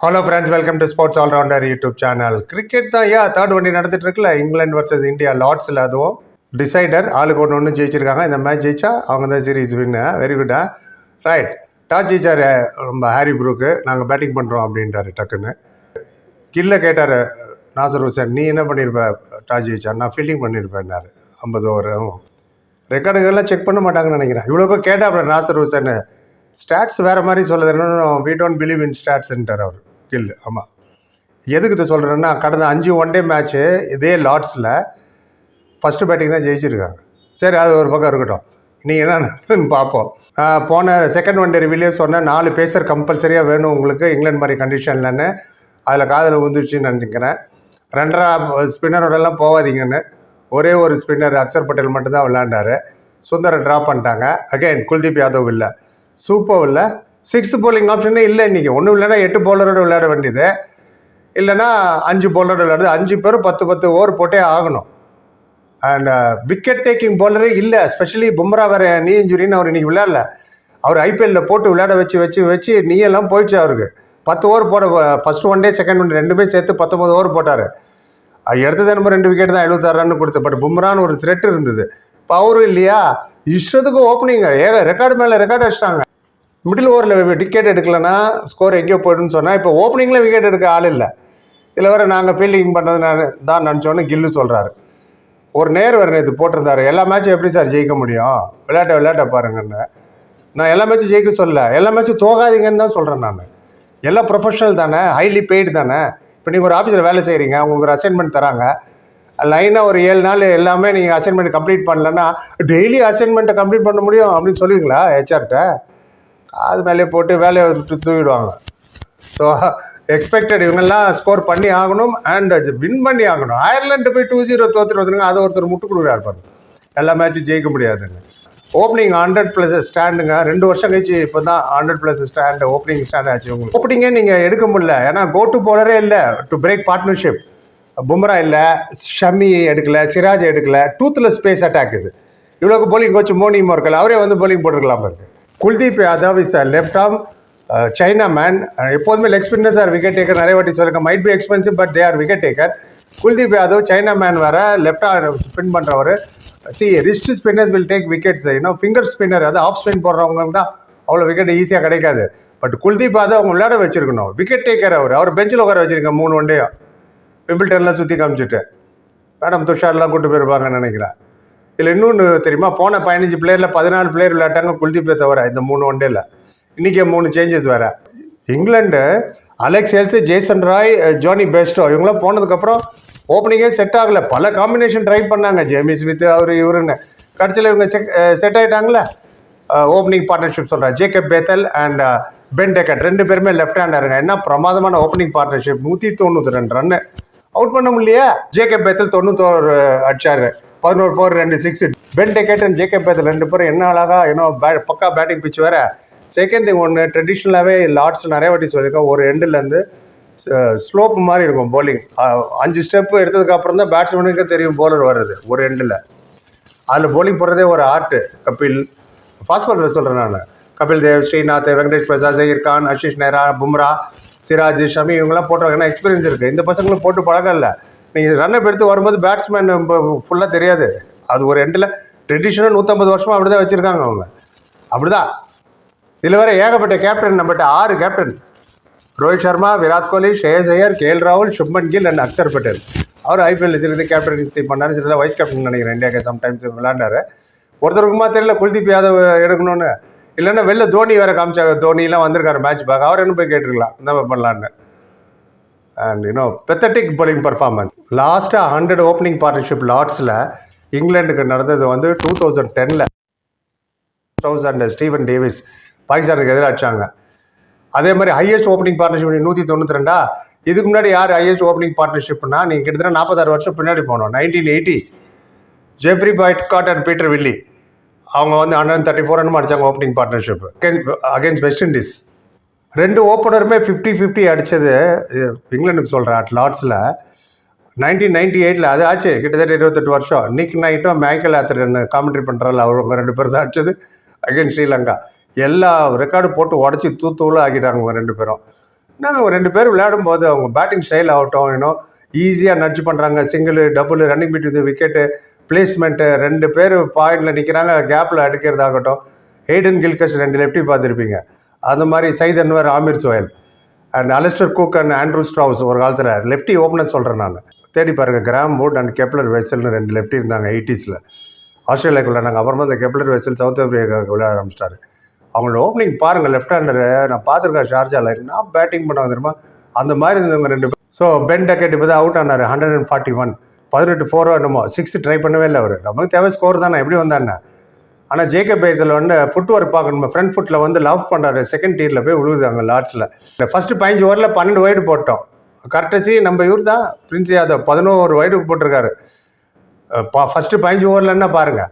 Hello friends, welcome to sports all rounder YouTube channel. Cricket தான் third வண்டி நடந்துட்டு இருக்குல்ல, இங்கிலாந்து வர்சஸ் இந்தியா லார்ட்ஸில். அதுவும் டிசைடர் ஆளுக்கு ஒன்று ஜெயிச்சிருக்காங்க. இந்த மேட்ச் ஜெயிச்சா அவங்க தான் சீரீஸ் வின்னு. வெரி குட்டா, ரைட். டாஸ் ஜெயிச்சார் நம்ம ஹாரி ப்ரூக்கு. நாங்கள் பேட்டிங் பண்ணுறோம் அப்படின்ட்டாரு டக்குன்னு. கில்ல கேட்டார் நாசர் ஹுசேன், நீ என்ன பண்ணியிருப்ப டாஸ் ஜெயிச்சா? நான் ஃபீல்டிங் பண்ணியிருப்பேன்னாரு. 50 ஓவர் ரெக்கார்டுகள்லாம் செக் பண்ண மாட்டாங்கன்னு நினைக்கிறேன். இவ்வளோ கேட்டாப்புல நாசர் ஹுசேன். ஸ்டாட்ஸ் வேறு மாதிரி சொல்லுது, இன்னும் வி டோன்ட் பிலீவ் இன் ஸ்டாட்ஸ்ன்ட்டார் அவர். கில். ஆமாம், எதுக்கு இதை சொல்கிறேன்னா, கடந்த 5 ஒன் டே மேட்ச்சு இதே லார்ட்ஸில் ஃபஸ்ட்டு பேட்டிங் தான் ஜெயிச்சிருக்காங்க. சரி, அது ஒரு பக்கம் இருக்கட்டும். நீங்கள் என்னன்னு பார்ப்போம். போன செகண்ட் ஒன் டே ரிவியூலே சொன்ன 4 பேசர் கம்பல்சரியாக வேணும் உங்களுக்கு இங்கிலாந்து மாதிரி கண்டிஷன்லன்னு. அதில் காதில் விழுந்துருச்சுன்னு நினைக்கிறேன். 2.5 ஸ்பின்னரோடலாம் போகாதீங்கன்னு. ஒரே ஒரு ஸ்பின்னர் அக்சர் பட்டேல் மட்டும்தான் விளையாண்டார். சுந்தரை ட்ராப் பண்ணிட்டாங்க. அகைன் குல்தீப் யாதவ் இல்லை, சூப்பர் இல்லை. 6th bowling ஆப்ஷனே இல்லை இன்றைக்கி. ஒன்றும் இல்லைன்னா 8 பவுலரோடு விளையாட வேண்டியது, இல்லைன்னா 5 பவுலரோடு விளையாடுது. 5 பேரும் 10 ஓவர் போட்டே ஆகணும். அண்ட் விக்கெட் டேக்கிங் பவுலரே இல்லை. ஸ்பெஷலி பும்ரா வேறு நீ இன்ஜுரின்னு அவர் இன்றைக்கி விளையாடல. அவர் ஐபிஎல்லில் போட்டு விளையாட வச்சு நீயெல்லாம் போயிடுச்சு அவருக்கு. 10 ஓவர் போட first one day second one day ரெண்டுமே சேர்த்து 19 ஓவர் போட்டார். எடுத்தது நம்ம 2 விக்கெட் தான், 76 ரன் கொடுத்து. பட் பும்ரான்னு ஒரு த்ரெட் இருந்தது. இப்போ அவரும் இல்லையா, இஷ்டத்துக்கு ஓப்பனிங்க ரெக்கார்டு மேலே ரெக்கார்டு வச்சிட்டாங்க. மிடில் ஓவரில் விக்கெட் எடுக்கலைன்னா ஸ்கோர் எங்கேயோ போய்டுன்னு சொன்னால், இப்போ ஓப்பனிங்கில் விக்கெட் எடுக்க ஆள் இல்லை. இதில் வேறு நாங்கள் ஃபீல்டிங் பண்ணுறது தான் நினச்சோன்னு கில்லு சொல்கிறாரு. ஒரு நேர் இது போட்டிருந்தாரு, எல்லா மேட்சும் எப்படி சார் ஜெயிக்க முடியும், விளையாட்ட பாருங்கன்னு. நான் எல்லா மேட்சும் ஜெயிக்க சொல்லலை, எல்லா மேட்சும் தோகாதீங்கன்னு தான் சொல்கிறேன். நான் எல்லாம் ப்ரொஃபஷனல் தானே, ஹைலி பெய்டு தானே. இப்போ நீங்கள் ஒரு ஆஃபீஸில் வேலை செய்கிறீங்க, உங்களுக்கு ஒரு அசைன்மெண்ட் தராங்க. லைனாக ஒரு 7 நாள் எல்லாமே நீங்கள் அசைன்மெண்ட் கம்ப்ளீட் பண்ணலன்னா, டெய்லி அசைன்மெண்ட்டை கம்ப்ளீட் பண்ண முடியும் அப்படின்னு சொல்லுவீங்களா ஹெச்ஆர்கிட்ட? அது மேலே போட்டு வேலையை தூக்கிடுவாங்க. ஸோ எக்ஸ்பெக்டட் இவங்கெல்லாம் ஸ்கோர் பண்ணி ஆகணும் அண்ட் வின் பண்ணி ஆகணும். அயர்லாண்டு போய் 2-0 தோற்றுட்டு வந்துருங்க, அதை ஒருத்தர் முட்டு கொடுக்குறாரு பாருங்க. எல்லா மேட்சும் ஜெயிக்க முடியாதுங்க. ஓப்பனிங் 100+ ஸ்டாண்டுங்க. 2 வருஷம் கழிச்சு இப்போ தான் 100+ ஸ்டாண்டு ஓப்பனிங் ஸ்டாண்ட் ஆச்சு. உங்களுக்கு ஓப்பனிங்கே நீங்கள் எடுக்க முடியல, ஏன்னா கோட்டு போலரே இல்லை டு பிரேக் பார்ட்னர்ஷிப். பும்ரா இல்லை, ஷமி எடுக்கல, சிராஜ் எடுக்கல. டூத்லெஸ் ஸ்பேஸ் அட்டாக் இது. இவ்வளோக்கு போலிங் கோச்சு மோனி மோர்க்கல் அவரே வந்து போலிங் போட்டுருக்கலாம் பாருங்க. Kuldeep Yadav is left arm chinaman மேன். எப்போதுமே leg spinners are wicket taker. நிறைய வாட்டி சொல்லுங்க, might be expensive but they are wicket taker. Kuldeep Yadav chinaman மேன் வேறு, லெஃப்ட் ஆர்ம் ஸ்பின் பண்ணுறவர். Wrist spinners will take wickets. Finger spinner, அது ஆஃப் ஸ்பின் போடுறவங்க தான் அவ்வளோ விக்கெட் ஈஸியாக கிடைக்காது. பட் குல்தீப் யாதவ் அவங்க விளையாட வச்சிருக்கணும். விக்கெட் டேக்கர் அவர் பெஞ்சில் உட்கார வச்சிருக்கேன் 3 ஒன் டேயும். விம்பிள்டன்லாம் சுற்றி காமிச்சிட்டு மேடம் துஷார்லாம் கூட்டு போயிருப்பாங்கன்னு நினைக்கிறேன். இதில் இன்னொன்று தெரியுமா, போன 15 பிளேயரில் 14 பிளேயர் விளையாட்டாங்க குல்தீப்பை தவிர இந்த 3 ஒன் டேல. இன்றைக்கி 3 சேஞ்சஸ் வேறு. England Alex Hales, Jason Roy, Johnny Bairstow இவங்களாம் போனதுக்கப்புறம் ஓப்பனிங்கே செட் ஆகலை. பல காம்பினேஷன் ட்ரை பண்ணாங்க, ஜேமி ஸ்மித் அவர் இவருன்னு. கடைசியில் இவங்க செட் ஆகிட்டாங்களே. ஓப்பனிங் பார்ட்னர்ஷிப் சொல்கிறேன், Jacob Bethell and Ben Duckett 2 பேருமே லெஃப்ட் ஹேண்டருங்க. என்ன பிரமாதமான ஓப்பனிங் பார்ட்னர்ஷிப். 192 ரன்னு அவுட் பண்ண முடியலையே. ஜேக்கப் பேத்தல் 91 அடிச்சாரு, 11 4 2 6. பென் டெக்கட் அண்ட் ஜேக்கப் பேத்தல் 2 பேரும் என்ன அழகாக பக்கா பேட்டிங் பிச் வேறு. செகண்ட் திங் ஒன்று, ட்ரெடிஷ்னலாகவே லார்ட்ஸில் நிறைய வாட்டி சொல்லியிருக்கேன், ஒரு எண்டுலேருந்து ஸ்லோப் மாதிரி இருக்கும் போலிங். 5 ஸ்டெப்பு எடுத்ததுக்கப்புறம் தான் பேட்ஸ்மேனுக்கு தெரியும் போலர் வர்றது ஒரு எண்டில். அதில் போலிங் போடுறதே ஒரு ஆர்ட்டு. கபில் ஃபாஸ்ட் பாலர் சொல்கிறேன் நான். கபில் தேவ், ஸ்ரீநாத், வெங்கடேஷ் பிரசாத், ஜஹீர் கான், ஆஷிஷ் நேரா, பும்ரா, சிராஜ், ஷமி இவங்கெல்லாம் போட்டுருவாங்கன்னா எக்ஸ்பீரியன்ஸ் இருக்குது. இந்த பசங்களும் போட்டு பழக்கம் இல்லை. நீங்கள் ரன்னை எடுத்து வரும்போது பேட்ஸ்மேன் ஃபுல்லாக தெரியாது. அது ஒரு எண்டில் ட்ரெடிஷ்னலாக 150 வருஷமாக அப்படி தான் வச்சுருக்காங்க அவங்க. அப்படி தான். இதில் வேறு ஏகப்பட்ட கேப்டன். நம்மகிட்ட 6 கேப்டன். ரோஹித் சர்மா, விராட் கோலி, ஷ்ரேயஸ் ஐயர், கேஎல் ராகுல், சுப்மன் கில் அண்ட் அக்சர் பட்டேல். அவர் ஐபிஎல் இருந்து கேப்டன்சி பண்ணார். சில வைஸ் கேப்டன் நினைக்கிறேன், இந்தியாவுக்கு சம்டைம்ஸ் விளையாண்டார். ஒருத்தருக்குமா தெரியல குல்தீப் யாதவ் எடுக்கணும்னு. இல்லைன்னா வெளில தோனி வேறு காமிச்சாங்க. தோனிலாம் வந்திருக்காரு மேட்ச் பார்க்க, அவர் என்ன போய் கேட்டுருக்கலாம் இந்த மாதிரி பண்ணலான்னு. And pathetic bowling performance. லாஸ்ட்டாக 100 ஓப்பனிங் பார்ட்னர்ஷிப் லார்ட்ஸில் இங்கிலாண்டுக்கு நடந்தது 2010 ஸ்டீவன் டேவிஸ் பாகிஸ்தானுக்கு எதிராக அடிச்சாங்க. அதே மாதிரி ஹையஸ்ட் ஓப்பனிங் பார்ட்னர்ஷிப் 192. இதுக்கு முன்னாடி யார் ஹையஸ்ட் ஓப்பனிங் பார்ட்னர்ஷிப்னா, நீங்கள் கிட்டத்தட்ட 46 வருஷம் பின்னாடி போகணும். 1980 Geoffrey Boycott and Peter Willey அவங்க 134 ரன் அடித்தாங்க opening partnership against West Indies. 2 ஓப்பனருமே 50-50 அடித்தது இங்கிலாந்துக்கு சொல்கிறேன் அட் லார்ட்ஸில் 1998. அது ஆச்சு கிட்டத்தட்ட 28 வருஷம். நிக் நைட்டும் மைக்கேல் ஆத்தர் காமெண்ட்ரி பண்ணுறாள், அவங்க 2 பேர் தான் அடித்தது அகேன்ஸ்ட் ஸ்ரீலங்கா. எல்லா ரெக்கார்டு போட்டு உடச்சி தூத்தூளாக ஆக்கிட்டாங்க 2 பேரும். நாங்கள் ஒரு 2 பேர் விளையாடும்போது அவங்க பேட்டிங் ஸ்டைல் ஆகட்டும், ஈஸியாக நட்ஜ் பண்ணுறாங்க. Single, double, running between wicket, placement, 2 பேர் பாயிண்டில் நிற்கிறாங்க, கேப்பில் அடிக்கிறதாகட்டும். ஹெய்டன் கில்கஸ்ட் 2 லெஃப்டி பார்த்துருப்பீங்க. அந்த மாதிரி Syed Anwar, Aamir Sohail and Alastair Cook and Andrew Strauss ஒரு காலத்தில் லெஃப்டி ஓப்பனர் சொல்கிறேன் நான். தேடி பாருங்கள், கிராம் வுட் அண்ட் கெப்லர் வெசல்னு 2 லெஃப்டி இருந்தாங்க 80s. ஆஸ்திரேலியாவுக்கு விளையாண்டாங்க. அப்புறமா இந்த கெப்லர் வெசல் சவுத் ஆஃப்ரிக்காவுக்கு விளையாட ஆரம்பிச்சிட்டாரு. அவங்களோட ஓப்பனிங் பாருங்கள், லெஃப்ட் ஹேண்டரு நான் பார்த்துருக்கேன் ஷார்ஜாவில். என்ன பேட்டிங் பண்ணாங்க தெரியுமா? அந்த மாதிரி இருந்தவங்க 2 பேர். ஸோ பென் டக்கெட் இப்போ தான் அவுட் ஆனார். 141, 18 4 என்னமோ 6 ட்ரை பண்ணவே இல்லை அவர். நமக்கு தேவை ஸ்கோர் தானே, எப்படி வந்தானே. ஆனால் ஜேக்கப் இதில் ஃபுட் ஒர்க் பார்க்கணும். ஃப்ரண்ட் ஃபுட்டில் லவ் பண்ணுறாரு. செகண்ட் டீரில் போய் விழுகுதாங்க லார்ட்ஸில். இந்த ஃபஸ்ட்டு 15 ஓவரில் 12 வைடு போட்டோம். கரெக்டசி நம்ம இவர் தான் பிரின்ஸ் யாதவ் 11 வைடு போட்டிருக்காரு. ஃபஸ்ட்டு 15 ஓவரில் என்ன பாருங்கள்,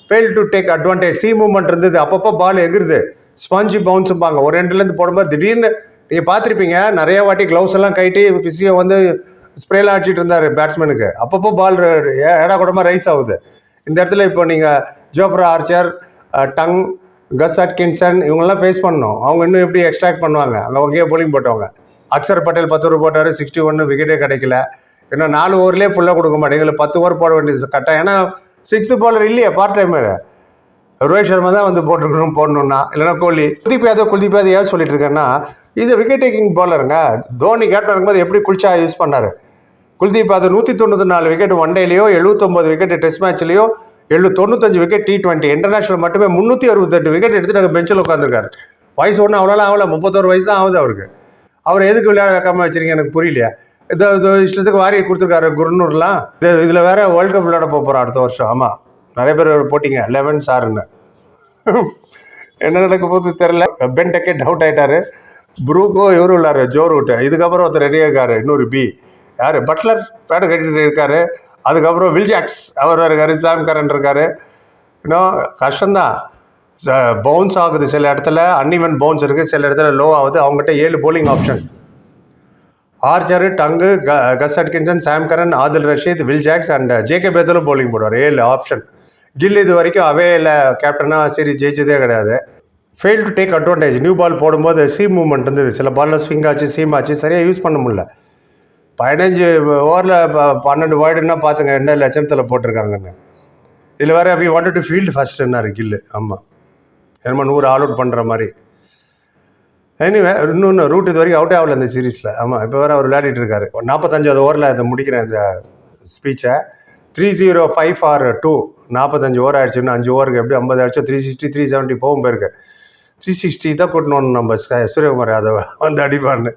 fail to take advantage. C movement இருந்தது, அப்பப்போ பால் எகிருது, ஸ்பாஞ்சி பவுன்ஸும்பாங்க. ஒரு எண்ட்லேருந்து போடும்போது திடீர்னு நீங்கள் பார்த்துருப்பீங்க, நிறைய வாட்டி க்ளவுஸ் எல்லாம் கைட்டி பிசியோ ஸ்ப்ரேலாம் அடிச்சிட்டு இருந்தார் பேட்ஸ்மேனுக்கு. அப்பப்போ பால் ஏடா கூடமாக ரைஸ் ஆகுது. இந்த இடத்துல இப்போ நீங்கள் ஜோப்ரா ஆர்ச்சர், டங், கஸ் அட்கின்சன் இவங்கெல்லாம் ஃபேஸ் பண்ணணும். அவங்க இன்னும் எப்படி எக்ஸ்ட்ராக்ட் பண்ணுவாங்க? அங்கே வகையாக போலிங் போட்டவங்க. அக்ஷர் பட்டேல் 10 ஓவர் போட்டார், 61, விக்கெட்டே கிடைக்கல. ஏன்னா 4 ஓவர்லேயே ஃபுல்லாக கொடுக்க மாட்டேங்குது. 10 ஓவர் போட வேண்டியது கரெக்டாக. ஏன்னா 6th பாலர் இல்லையே, பார்ட் டைமர். ரோஹித் சர்மா தான் போட்டுருக்கணும் போடணும்னா, இல்லைனா கோலி. குல்தீப் யாதவ் ஏன் சொல்லிட்டு இருக்கேன்னா, இது விக்கெட் டேக்கிங் பாலருங்க. தோனி கேப்டன் இருக்கும்போது எப்படி குல்ச்சா யூஸ் பண்ணார். குல்தீப் யாதவ் 194 விக்கெட் ஒன் டேலையோ, 79 விக்கெட் டெஸ்ட் மேட்ச்லையோ, 95 விக்கெட் T20 இன்டர்நேஷனல் மட்டுமே 368 விக்கெட் எடுத்துட்டு அங்கே பெஞ்சில் உட்காந்துருக்காரு. வயசு ஒன்றும் அவ்வளோலாம் ஆகல, 31 வயசு தான் ஆகுது அவருக்கு. அவர் எதுக்கு விளையாட வைக்காம வச்சிருக்கீங்க எனக்கு புரியலையா? இது இஷ்டத்துக்கு வாரி கொடுத்துருக்காரு குருநூர்லாம். இதில் வேற வேர்ல்டு கப் விளையாட போகிறோம் அடுத்த வருஷம். ஆமாம், நிறைய பேர் போட்டிங்க 11 சார்ன்னு. என்ன நடக்க போது தெரில. பென் டக்கெட் அவுட் ஆகிட்டாரு. ப்ரூக்கோ இவரு உள்ளாரு, ஜோ ரூட். இதுக்கப்புறம் ஒருத்தர் ரெடியாக இருக்காரு, இன்னொரு பி யார், பட்லர் பேடு கட்டிட்டு இருக்காரு. அதுக்கப்புறம் வில் ஜாக்ஸ் அவர் இருக்காரு, சாம் கரன் இருக்காரு. இன்னும் கஷ்டம்தான். பவுன்ஸ் ஆகுது சில இடத்துல, அன்இவன் பவுன்ஸ் இருக்குது, சில இடத்துல லோ ஆகுது. அவங்ககிட்ட 7 polling option. Archer, Tongue, Gus Atkinson, Sam Curran, Adil Rashid, Will Jacks and Jacob பேதலும் போலிங் போடுவார். 7 ஆப்ஷன். கில் இது வரைக்கும் அவேல கேப்டனாக சீரிஸ் ஜெயிச்சதே கிடையாது. Fail to take advantage. New ball போடும்போது சீம் மூவ்மெண்ட் இருந்தது, சில பாலில் ஸ்விங் ஆச்சு, சீம் ஆச்சு, சரியாக யூஸ் பண்ண முடியல. 15 ஓவரில் 12 வைடுன்னா பார்த்துங்க என்ன லட்சத்தில் போட்டிருக்காங்கன்னு. இதில் வேறு வி வாண்டட் டு ஃபீல்டு ஃபஸ்ட்டுன்னாரு கில்லு. ஆமாம், என்னமோ 100 ஆல் அவுட் பண்ணுற மாதிரி. எனிவே இன்னொன்று ரூட் இது வரைக்கும் அவுட்டே ஆகல இந்த சீரீஸில். ஆமாம், இப்போ வேறு அவர் விளையாடிட்டு இருக்காரு. 45வது ஓவரில் இதை முடிக்கிறேன் இந்த ஸ்பீச்சை. 305 ஃபார் 2. 45 ஓவர் ஆயிடுச்சு. இன்னும் 5 ஓவருக்கு எப்படி 50 ஆயிடுச்சோ, 360, 370 போகும் போயிருக்கு. 360 தான் கூட்டணும் நம்ம சூரியகுமார் யாதவ் அடிப்பான்னு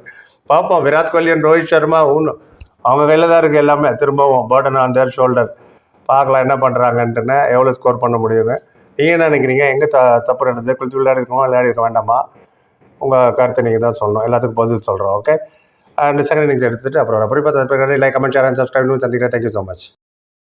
பார்ப்போம். விராட் கோலி அண்ட் ரோஹித் சர்மா ஒன்றும் அவங்க கையில் தான் இருக்குது எல்லாமே. திரும்பவும் பர்டன் ஆன் தேர் ஷோல்டர். பார்க்கலாம் என்ன பண்ணுறாங்கன்ட்டுன்னு, எவ்வளோ ஸ்கோர் பண்ண முடியுங்க. நீங்கள் என்ன நினைக்கிறீங்க? எங்கே தப்பு நடந்தது? குளித்து விளையாடி இருக்க வேண்டாமா? உங்கள் கருத்தை நீங்கள் தான் சொல்லணும். எல்லாத்துக்கும் பதில் சொல்கிறோம். ஓகே, அண்ட் செகண்ட் இன்னிங்ஸ் எடுத்துகிட்டு அப்புறம் அப்படி பார்த்து like, comment, share and subscribe. சந்திக்கிறேன். Thank you so much.